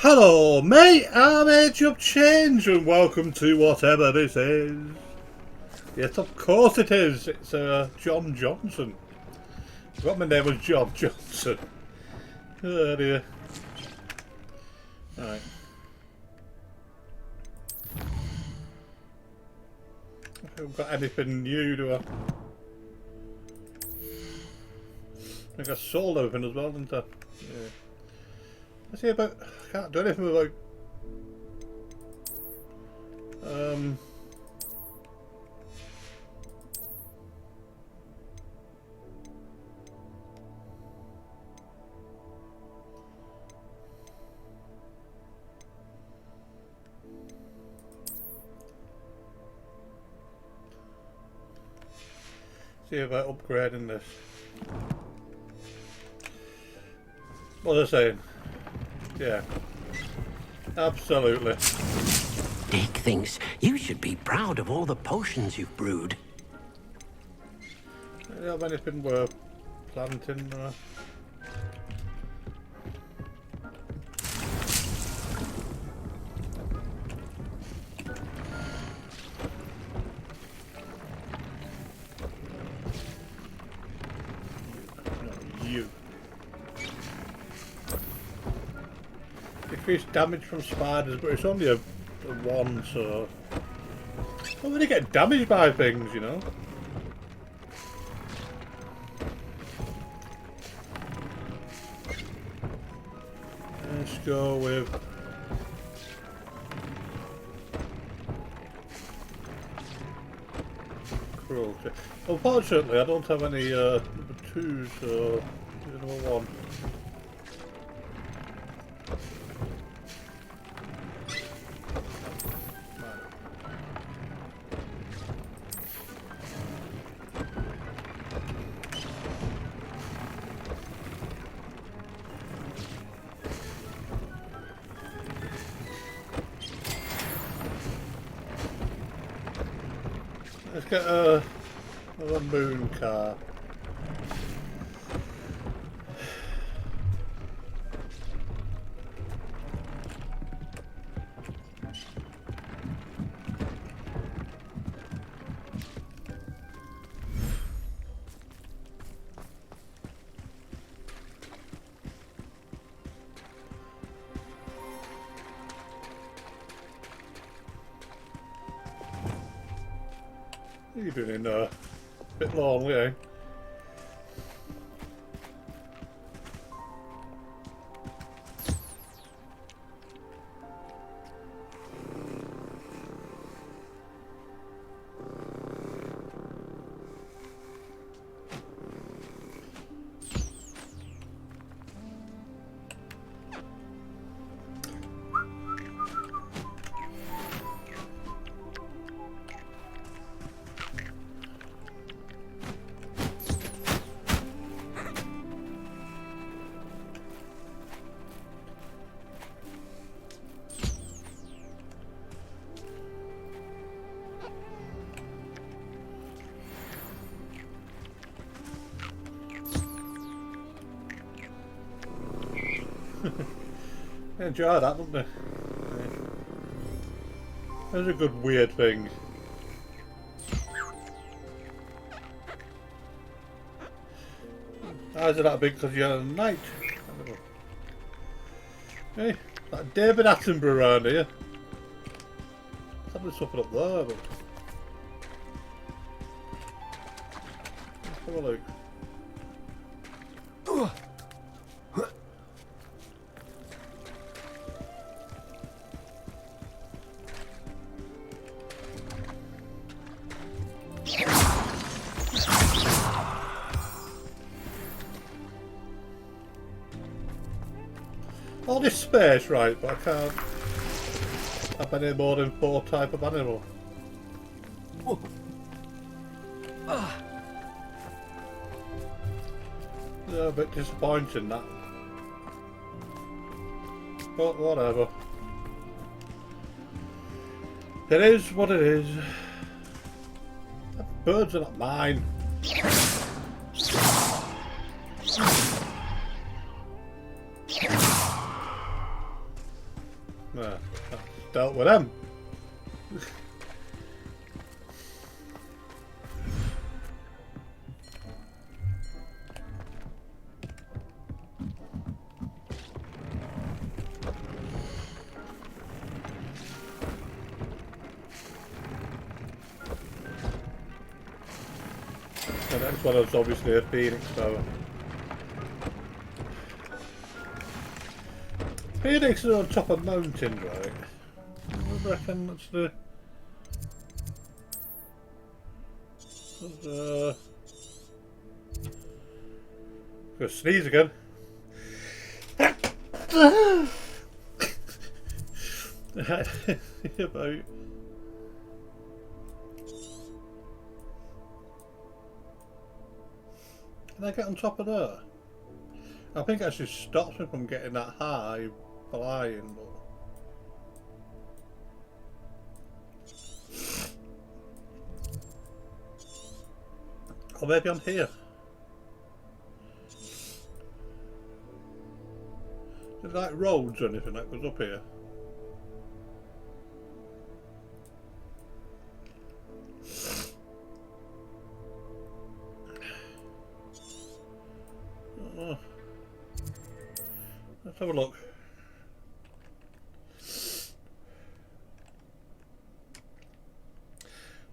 Hello, mate. I'm Age of Change, and welcome to whatever this is. Yes, of course it is. It's John Johnson. I forgot my name was John Johnson. Oh dear. Right. I haven't got anything new, do I? I think I sold everything as well, didn't I? Yeah. I see about. I can't do anything without. See about upgrading this. What was I saying? Yeah. Absolutely. Dick thinks you should be proud of all the potions you've brewed. Do you have anything worth planting? No, you. Decrease damage from spiders, but it's only a one, so I don't really get damaged by things, you know. Let's go with cruelty. Unfortunately, I don't have any number 2, so number 1. Let's get another moon car. You're doing a bit lonely, eh? They enjoy that, don't they? That's a good weird thing. Eyes are that big because you're at night. Hey, like David Attenborough around here. There's something something up there, but let's have a look. All this space, right, but I can't have any more than 4 type of animal. Yeah, a bit disappointing that. But whatever. It is what it is. Birds are not mine. Nah, that's dealt with them. The next one is obviously a Phoenix Tower. Phoenix is on top of mountains, right? I reckon that's the... Gonna sneeze again. About... Can I get on top of there? I think that actually stops me from getting that high flying, but... Or maybe I'm here. Is there like roads or anything that goes up here? Oh. Let's have a look.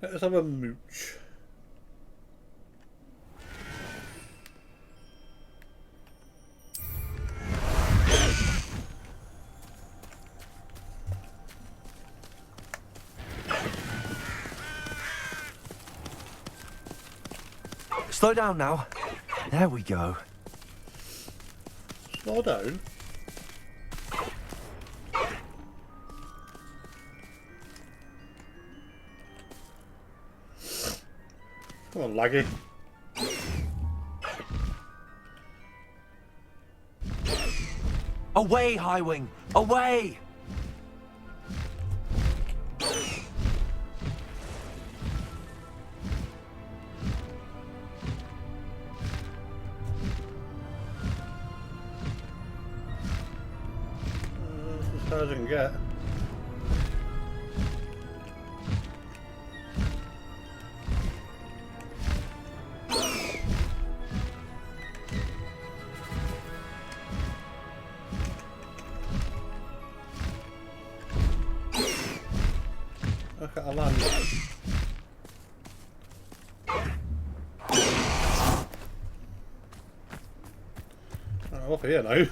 Let's have a mooch. Slow down now. There we go. Slow down. Come on, laggy. Away, Highwing! Away! As far as I can get. Look at a land. I'm off here now.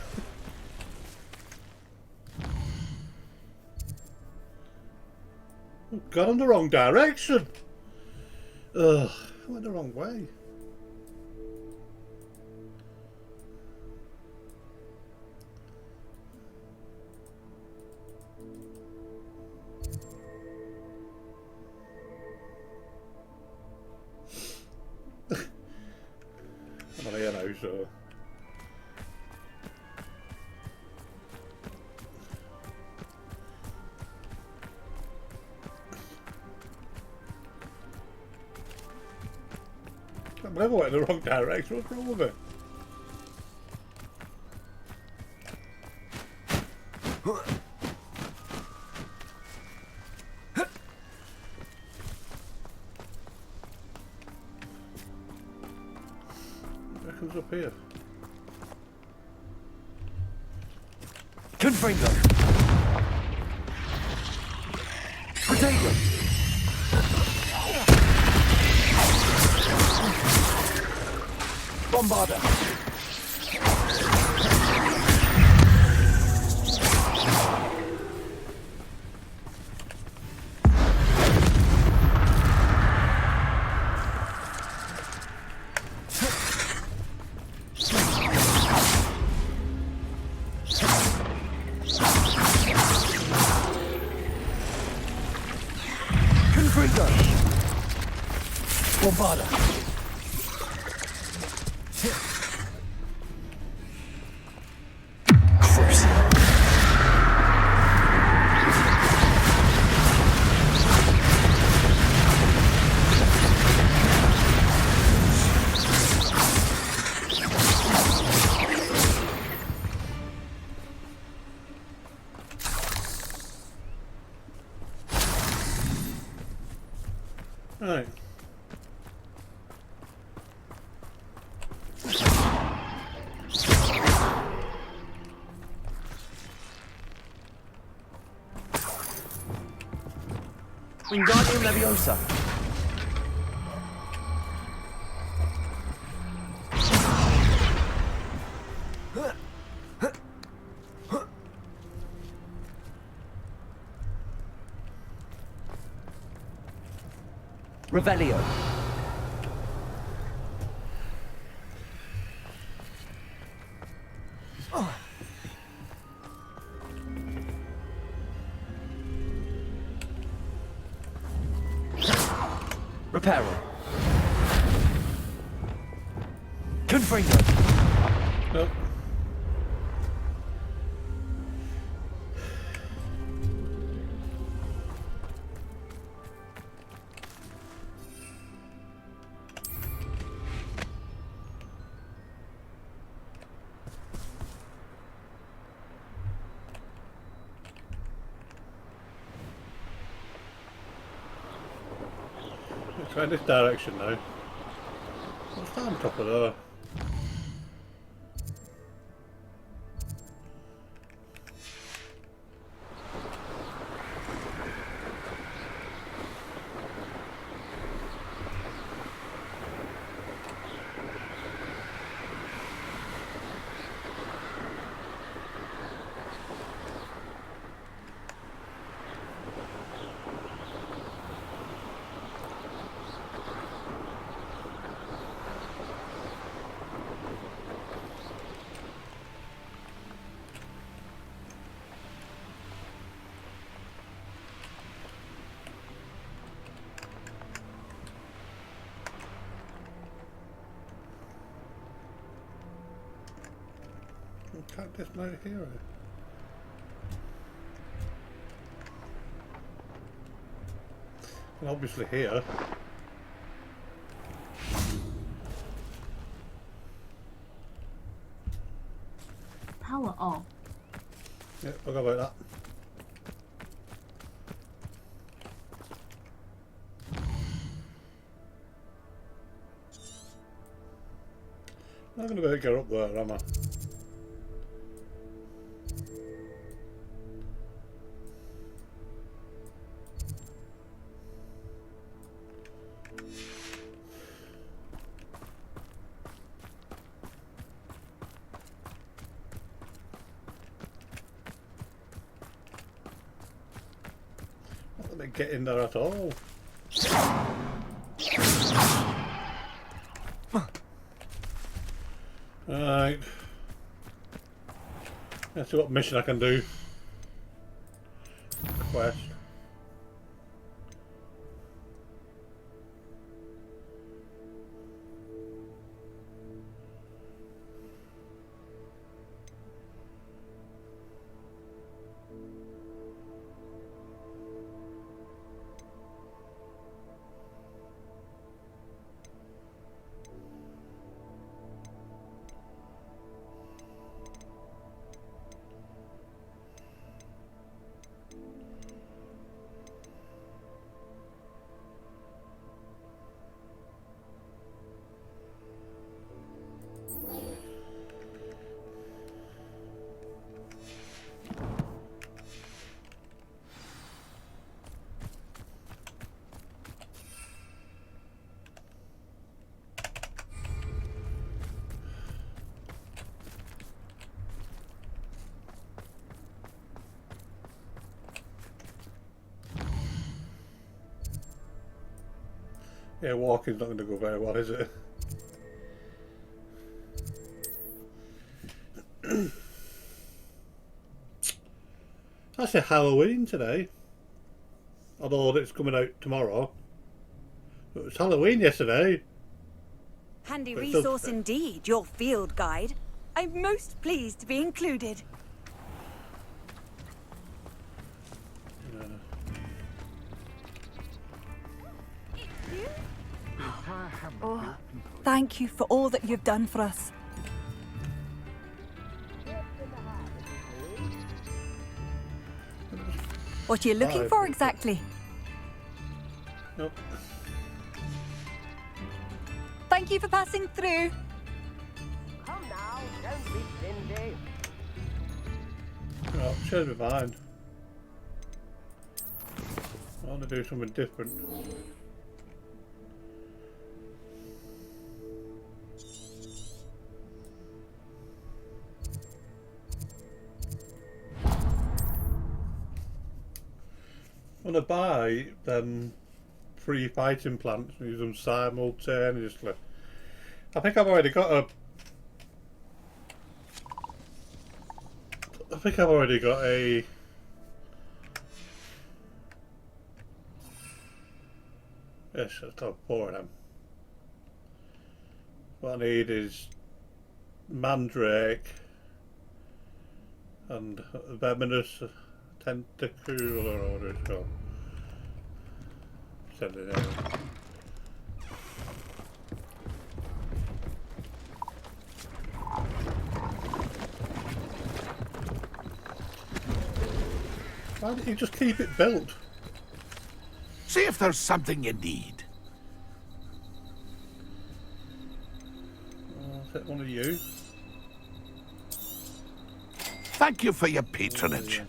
I've gone in the wrong direction. Ugh, I went the wrong way. I'm on here now, so... I never went in the wrong direction. What's wrong with it? What comes up here? Confringo! Potato! Bombarder! Confringo! Bombarder! Right. Wingardium Leviosa. Revelio. Reparo. Confringo. Nope. Let's try this direction now. What's that on top of there? Can't dismount here. And obviously here. Power off. Yeah, forgot about that. I'm not going to be able to get up there, am I? Not let me get in there at all. Right. Let's see what mission I can do. Quest. Yeah, walking's not going to go very well, is it? That's a Halloween today. Although it's coming out tomorrow. It was Halloween yesterday. Handy But resource still- indeed, your field guide. I'm most pleased to be included. Oh, thank you for all that you've done for us. What are you looking for exactly? Nope. Thank you for passing through. Come now, don't be stingy. Oh, change my mind. I want to do something different. I want to buy them 3 fighting plants and use them simultaneously. I think I've already got a... Yes, I've got 4 of them. What I need is Mandrake and Venomous Tentacule or whatever it's called. Send it out. Why don't you just keep it built? See if there's something you need. I'll take one of you. Thank you for your patronage.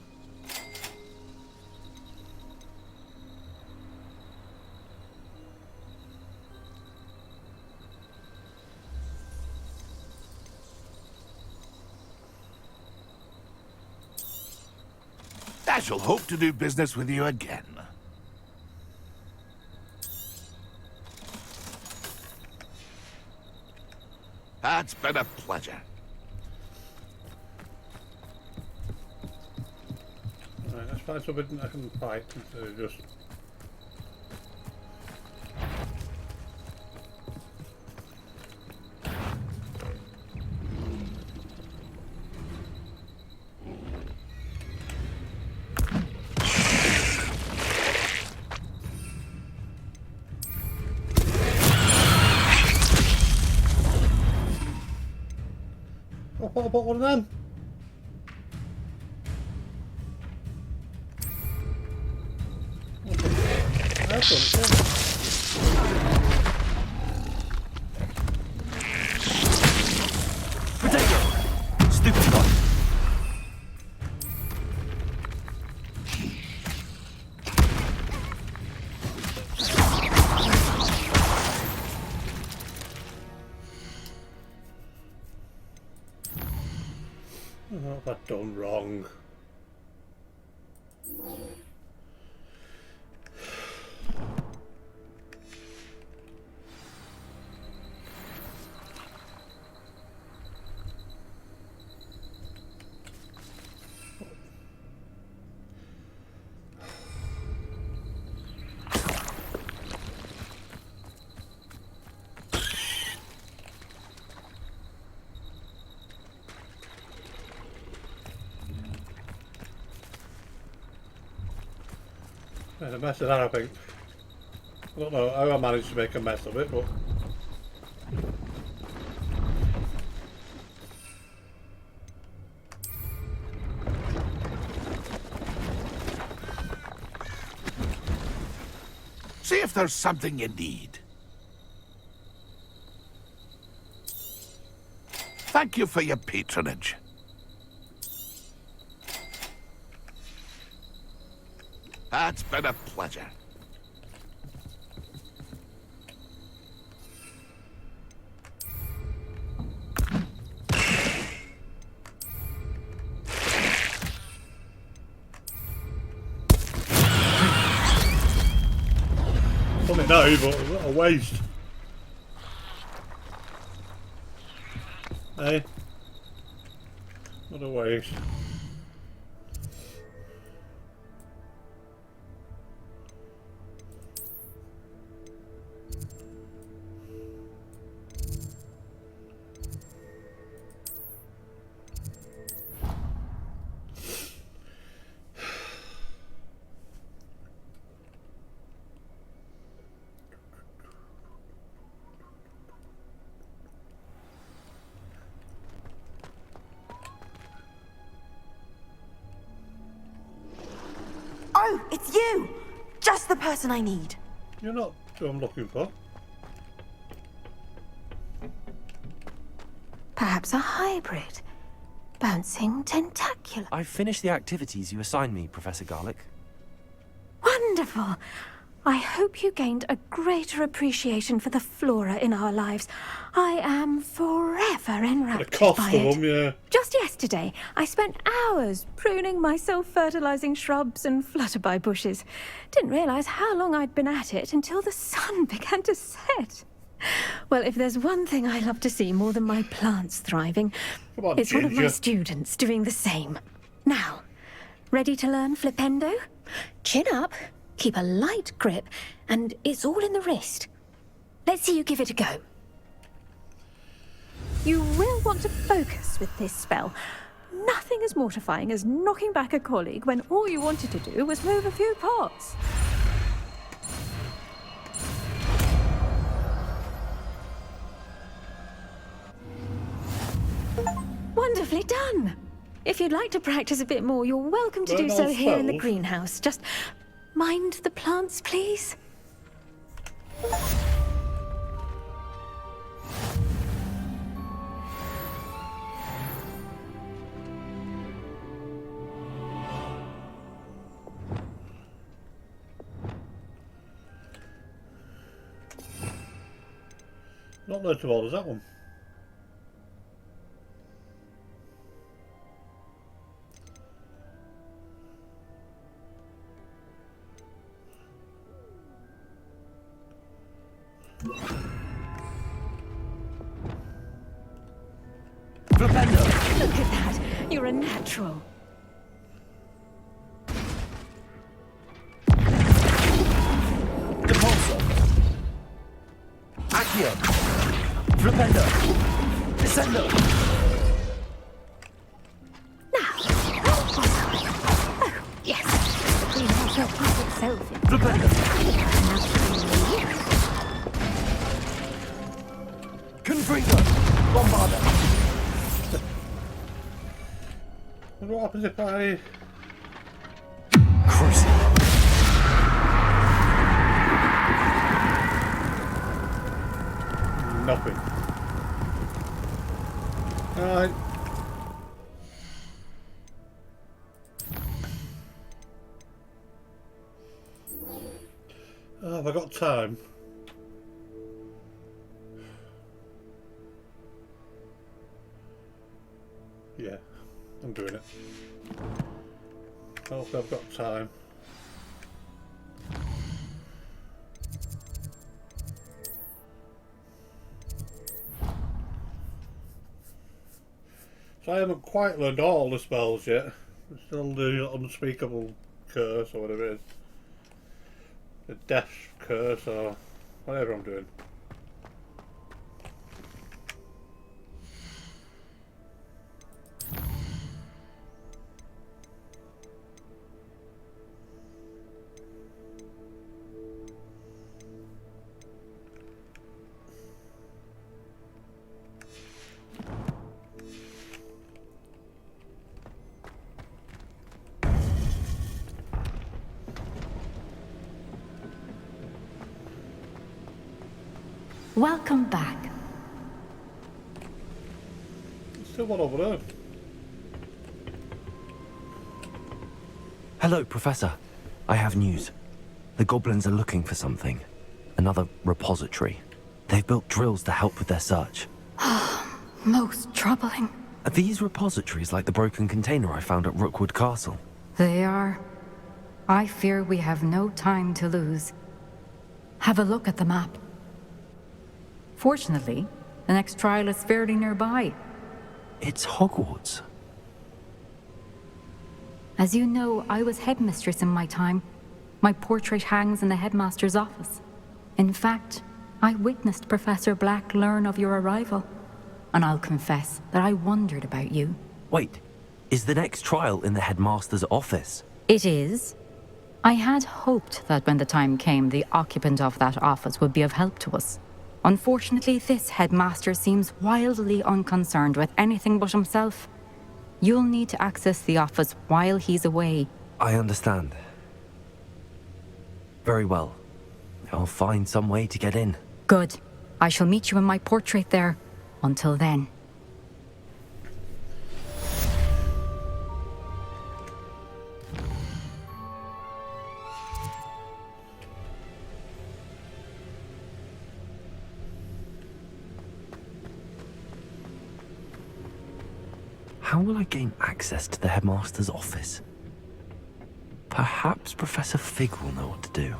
I shall hope to do business with you again. It's been a pleasure. Right, let's find something I can fight instead of just... Oh, I bought one of them. That's one, Potato! Stupid lot. What have I done wrong? There's a mess of that, I think. I don't know how I managed to make a mess of it, but... See if there's something you need. Thank you for your patronage. It's been a pleasure. Something now, but what a waste. Hey? What a waste. Oh, it's you! Just the person I need. You're not who I'm looking for. Perhaps a hybrid. Bouncing tentacular. I've finished the activities you assigned me, Professor Garlick. Wonderful! I hope you gained a greater appreciation for the flora in our lives. I am forever The enraptured cost by of it. them, yeah. Just yesterday, I spent hours pruning my self-fertilizing shrubs and flutterby bushes. Didn't realize how long I'd been at it until the sun began to set. Well, if there's one thing I love to see more than my plants thriving, Come on, it's one of my Ginger. students doing the same. Now, ready to learn flipendo? Chin up, keep a light grip, and it's all in the wrist. Let's see you give it a go. You will want to focus with this spell. Nothing as mortifying as knocking back a colleague when all you wanted to do was move a few pots. Wonderfully done! If you'd like to practice a bit more, you're welcome to do Learn so all here in the spells. greenhouse. Just mind the plants, please. Not learned to all, is that one? Flipendo! Look at that. You're a natural. Depulso! Accio! Flipendo! Descendo! Now, oh, yes. The greenhouse will prove itself in Flipendo! Confringo! Bombarda! Wonder what happens if I... Crucible! Nothing. Alright. Oh, have I got time? Yeah, I'm doing it. Hopefully I've got time. So I haven't quite learned all the spells yet. I'm still the unspeakable curse or whatever it is. The death curse or whatever I'm doing. Welcome back. There's still one over there. Hello, Professor. I have news. The goblins are looking for something. Another repository. They've built drills to help with their search. Most troubling. Are these repositories like the broken container I found at Rookwood Castle? They are. I fear we have no time to lose. Have a look at the map. Fortunately, the next trial is fairly nearby. It's Hogwarts. As you know, I was headmistress in my time. My portrait hangs in the headmaster's office. In fact, I witnessed Professor Black learn of your arrival. And I'll confess that I wondered about you. Wait, is the next trial in the headmaster's office? It is. I had hoped that when the time came, the occupant of that office would be of help to us. Unfortunately, this headmaster seems wildly unconcerned with anything but himself. You'll need to access the office while he's away. I understand. Very well. I'll find some way to get in. Good. I shall meet you in my portrait there. Until then. How will I gain access to the headmaster's office? Perhaps Professor Fig will know what to do.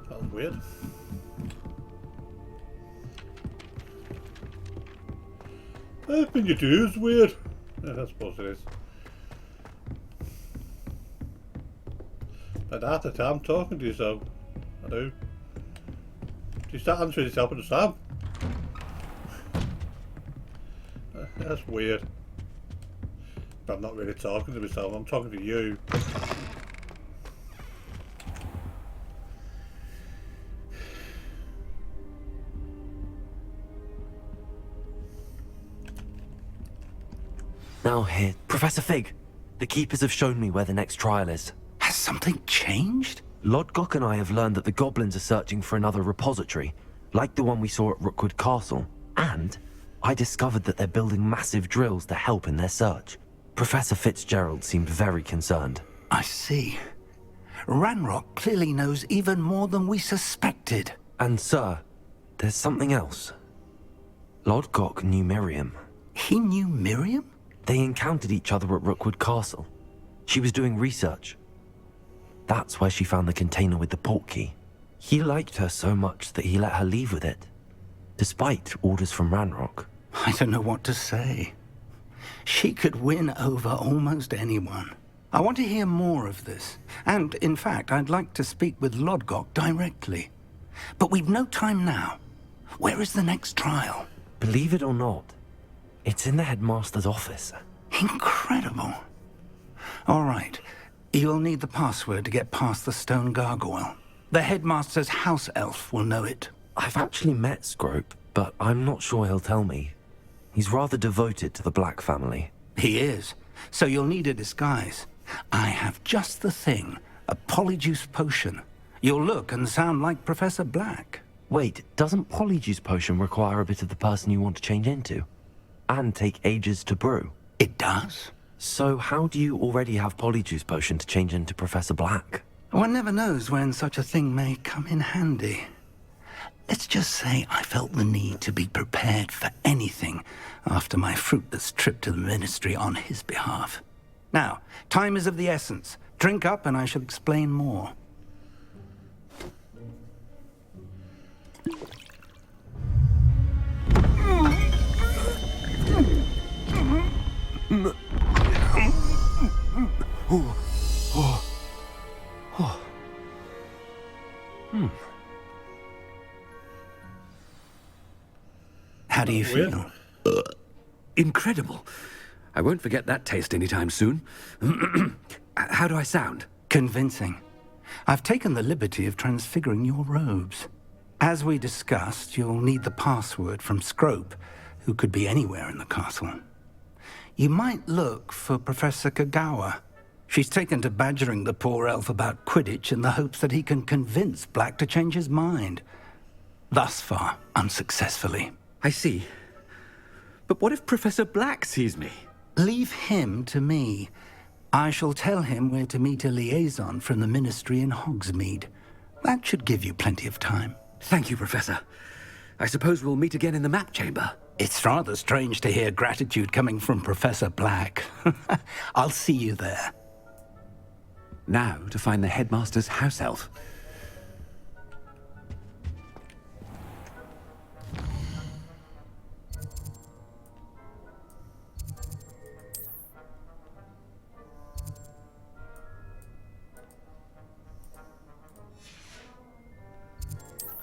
That was weird. Everything you do is weird. Yeah, I suppose it is. But half the time talking to yourself. I do. You start answering yourself at the time. That's weird. But I'm not really talking to myself, I'm talking to you. Now here, Professor Fig. The keepers have shown me where the next trial is. Has something changed? Lodgok and I have learned that the goblins are searching for another repository, like the one we saw at Rookwood Castle. And I discovered that they're building massive drills to help in their search. Professor Fitzgerald seemed very concerned. I see. Ranrock clearly knows even more than we suspected. And sir, there's something else. Lodgok knew Miriam. He knew Miriam? They encountered each other at Rookwood Castle. She was doing research. That's where she found the container with the portkey. He liked her so much that he let her leave with it, despite orders from Ranrock. I don't know what to say. She could win over almost anyone. I want to hear more of this. And, in fact, I'd like to speak with Lodgok directly. But we've no time now. Where is the next trial? Believe it or not, it's in the headmaster's office. Incredible. All right. You'll need the password to get past the stone gargoyle. The headmaster's house elf will know it. I've actually met Scrope, but I'm not sure he'll tell me. He's rather devoted to the Black family. He is. So you'll need a disguise. I have just the thing. A polyjuice potion. You'll look and sound like Professor Black. Wait, doesn't Polyjuice Potion require a bit of the person you want to change into? And take ages to brew? It does. So how do you already have Polyjuice Potion to change into Professor Black? One never knows when such a thing may come in handy. Let's just say I felt the need to be prepared for anything after my fruitless trip to the Ministry on his behalf. Now, time is of the essence. Drink up and I shall explain more. How do you feel? Incredible. I won't forget that taste anytime soon. How do I sound? Convincing. I've taken the liberty of transfiguring your robes. As we discussed, you'll need the password from Scrope, who could be anywhere in the castle. You might look for Professor Kagawa. She's taken to badgering the poor elf about Quidditch in the hopes that he can convince Black to change his mind. Thus far, unsuccessfully. I see. But what if Professor Black sees me? Leave him to me. I shall tell him where to meet a liaison from the Ministry in Hogsmeade. That should give you plenty of time. Thank you, Professor. I suppose we'll meet again in the map chamber. It's rather strange to hear gratitude coming from Professor Black. I'll see you there. Now to find the headmaster's house elf.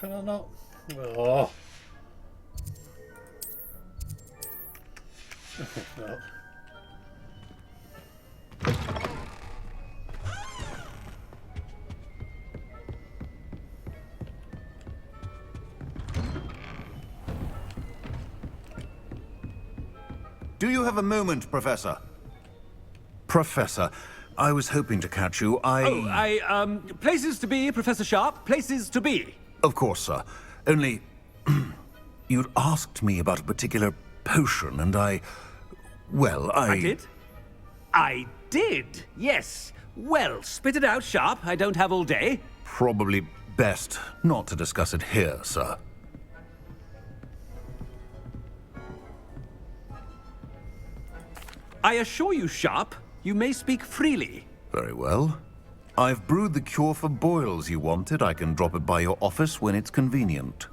Can I not? Oh. No. Do you have a moment, Professor? Professor, I was hoping to catch you. Places to be, Professor Sharp. Places to be. Of course, sir. Only... you'd asked me about a particular potion, and well, I did? I did, yes. Well, spit it out, Sharp. I don't have all day. Probably best not to discuss it here, sir. I assure you, Sharp, you may speak freely. Very well. I've brewed the cure for boils you wanted. I can drop it by your office when it's convenient.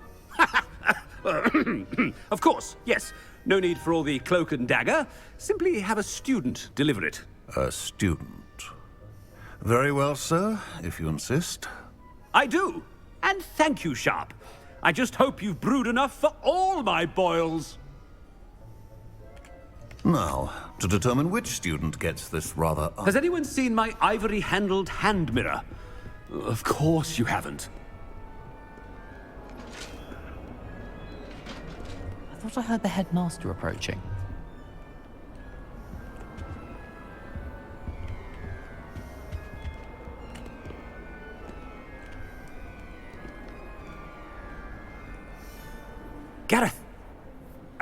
Of course, yes. No need for all the cloak and dagger. Simply have a student deliver it. A student. Very well, sir, if you insist. I do. And thank you, Sharp. I just hope you've brewed enough for all my boils. Now, to determine which student gets this rather... Has anyone seen my ivory-handled hand mirror? Of course you haven't. I thought I heard the headmaster approaching. Gareth!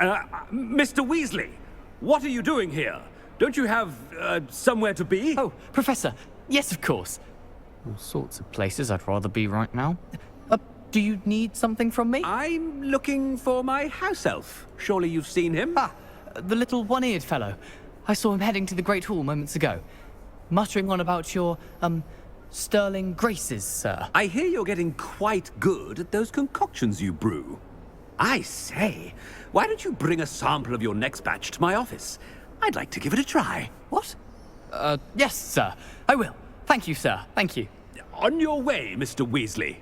Mr. Weasley! What are you doing here? Don't you have, somewhere to be? Oh, Professor. Yes, of course. All sorts of places I'd rather be right now. Do you need something from me? I'm looking for my house elf. Surely you've seen him? Ah, the little one-eared fellow. I saw him heading to the Great Hall moments ago. Muttering on about your, sterling graces, sir. I hear you're getting quite good at those concoctions you brew. I say, why don't you bring a sample of your next batch to my office? I'd like to give it a try. What? Yes, sir. I will. Thank you, sir. Thank you. On your way, Mr. Weasley.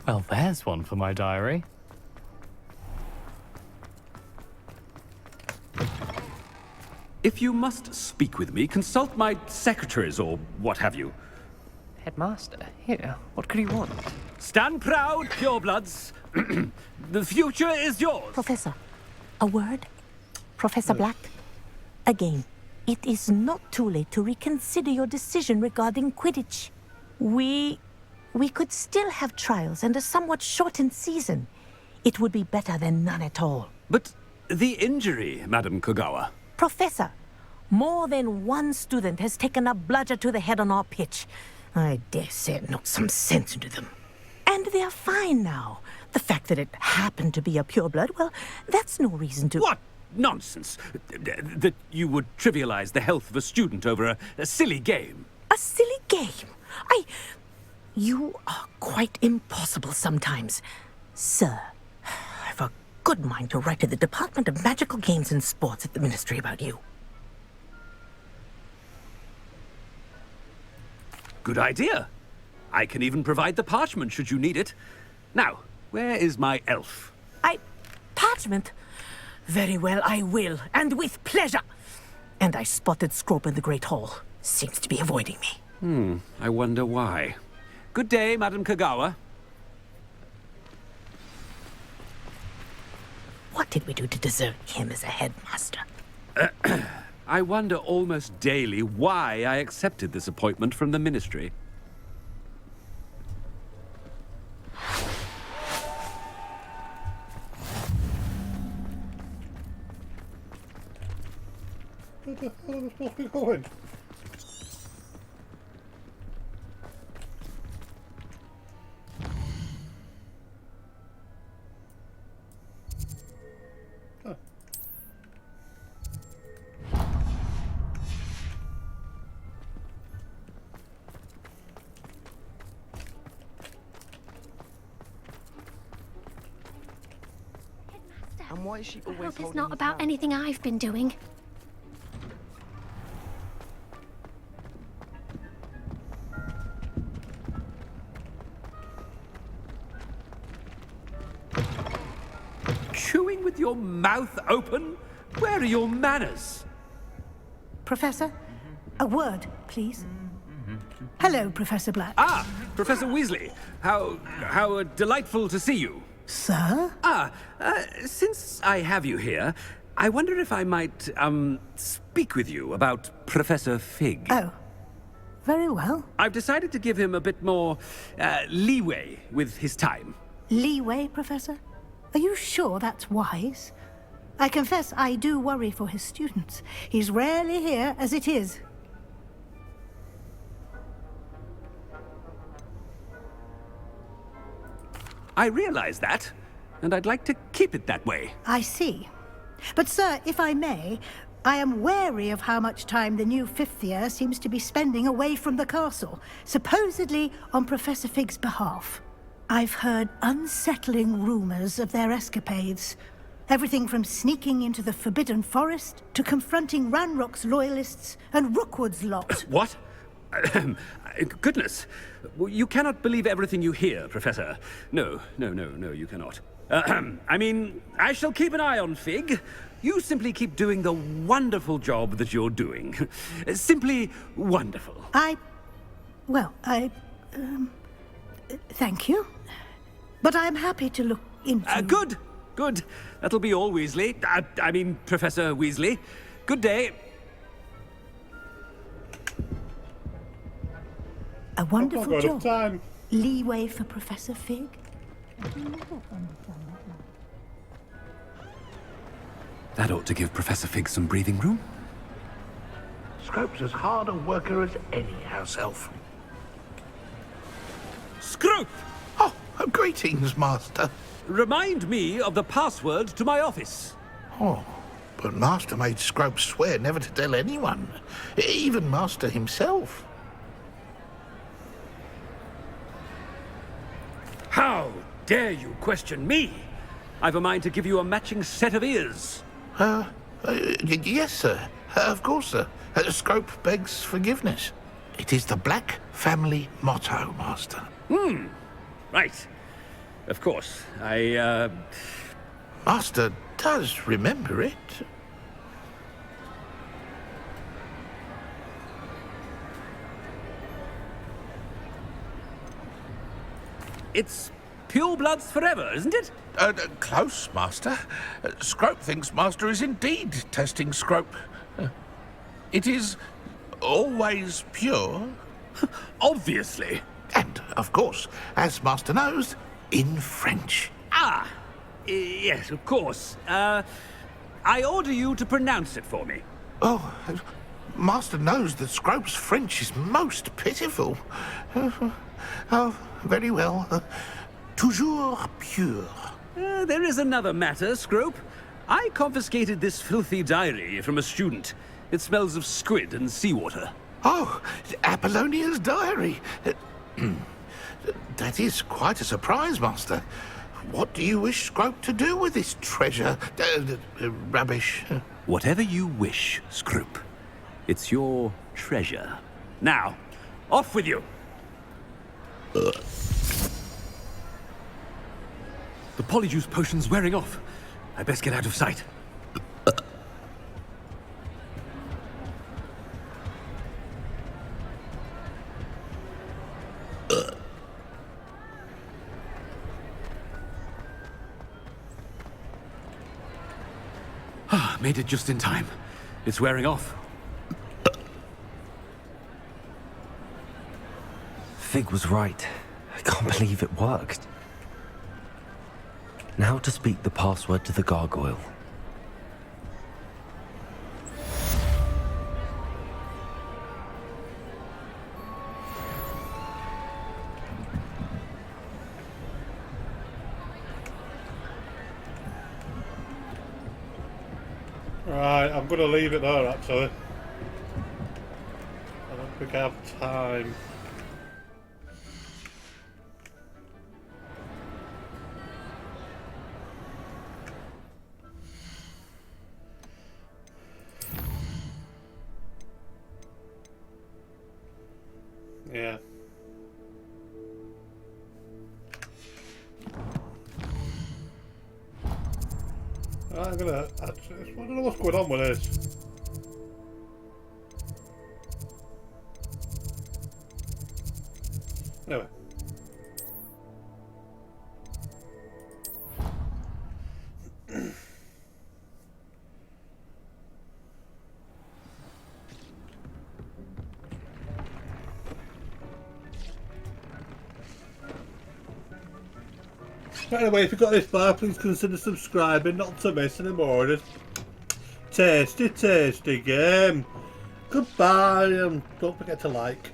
Well, there's one for my diary. If you must speak with me, consult my secretaries or what have you. Headmaster, here, what could you want? Stand proud, purebloods. The future is yours. Professor, a word? Professor Black? Again, it is not too late to reconsider your decision regarding Quidditch. We could still have trials and a somewhat shortened season. It would be better than none at all. But the injury, Madam Kogawa. Professor, more than one student has taken a bludger to the head on our pitch. I dare say it knocked some sense into them. And they're fine now. The fact that it happened to be a pureblood, well, that's no reason to... What nonsense! That you would trivialize the health of a student over a silly game. A silly game? You are quite impossible sometimes. Sir, I've a good mind to write to the Department of Magical Games and Sports at the Ministry about you. Good idea. I can even provide the parchment should you need it. Now, where is my elf? Parchment? Very well, I will, and with pleasure. And I spotted Scrope in the Great Hall. Seems to be avoiding me. I wonder why. Good day, Madam Kogawa. What did we do to deserve him as a headmaster? I wonder almost daily why I accepted this appointment from the Ministry. Where the hell am I supposed to be going? And why is she always hope it's holding not his about hand? anything I've been doing. Chewing with your mouth open? Where are your manners? Professor, a word, please. Hello, Professor Black. Ah, Professor Weasley. How delightful to see you. Sir? Since I have you here, I wonder if I might, speak with you about Professor Fig. Oh, very well. I've decided to give him a bit more, leeway with his time. Leeway, Professor? Are you sure that's wise? I confess I do worry for his students. He's rarely here as it is. I realize that, and I'd like to keep it that way. I see. But, sir, if I may, I am wary of how much time the new fifth year seems to be spending away from the castle, supposedly on Professor Fig's behalf. I've heard unsettling rumors of their escapades. Everything from sneaking into the Forbidden Forest to confronting Ranrock's loyalists and Rookwood's lot. What? Goodness. You cannot believe everything you hear, Professor. No, you cannot. I mean, I shall keep an eye on Fig. You simply keep doing the wonderful job that you're doing. Simply wonderful. Thank you. But I'm happy to look into... Good. That'll be all, Weasley. I mean, Professor Weasley. Good day. A wonderful job. Leeway for Professor Fig. That ought to give Professor Fig some breathing room. Scrope's as hard a worker as any house elf. Scrope! Oh, greetings, Master. Remind me of the password to my office. Oh, but Master made Scrope swear never to tell anyone, even Master himself. How dare you question me? I've a mind to give you a matching set of ears. Yes, sir. Of course, sir. Scrope begs forgiveness. It is the Black family motto, Master. Right. Of course. Master does remember it. It's pure bloods forever, isn't it? Close, Master. Scrope thinks Master is indeed testing Scrope. It is always pure. Obviously. And, of course, as Master knows, in French. Yes, of course. I order you to pronounce it for me. Oh, Master knows that Scrope's French is most pitiful. Oh, very well. Toujours pure. There is another matter, Scrope. I confiscated this filthy diary from a student. It smells of squid and seawater. Oh, Apollonia's diary. That is quite a surprise, Master. What do you wish Scrope to do with this treasure? Rubbish. Whatever you wish, Scrope. It's your treasure. Now, off with you. The polyjuice potion's wearing off. I best get out of sight. Made it just in time. It's wearing off. Fig was right. I can't believe it worked. Now to speak the password to the gargoyle. Right, I'm going to leave it there, actually. I don't think I have time. Yeah. I don't know what's going on with this. Anyway. But anyway, if you got this far, please consider subscribing not to miss any more of this tasty game. Goodbye, and don't forget to like.